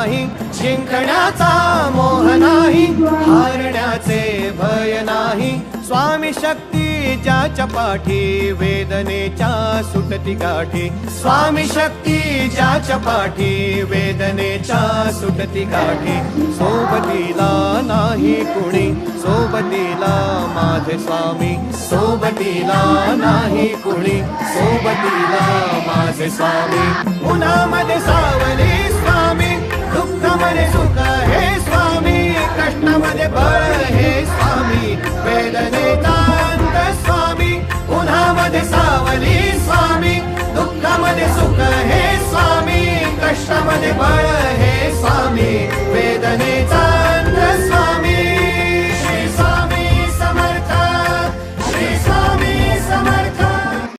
नाही, जिंकण्याचा मोह नाही, हारण्याचे भय नाही. स्वामी शक्ती ज्याच्या पाठी, वेदनेच्या सुटती गाठी. स्वामी शक्ती ज्याच्या पाठी, वेदनेच्या सुटती गाठी. सोबतीला नाही कुणी, सोबतीला माझे स्वामी. सोबतीला नाही कुणी, सोबतीला माझे स्वामी. उन्हामध्ये सावली स्वामी, दुःखामध्ये सुख हे स्वामी, कष्टामध्ये बळ हे स्वामी, वेदनेचा अंत स्वामी. उन्हामध्ये सावली स्वामी, दुःखामध्ये सुख हे स्वामी, कष्टामध्ये बळ हे स्वामी, वेदनेचा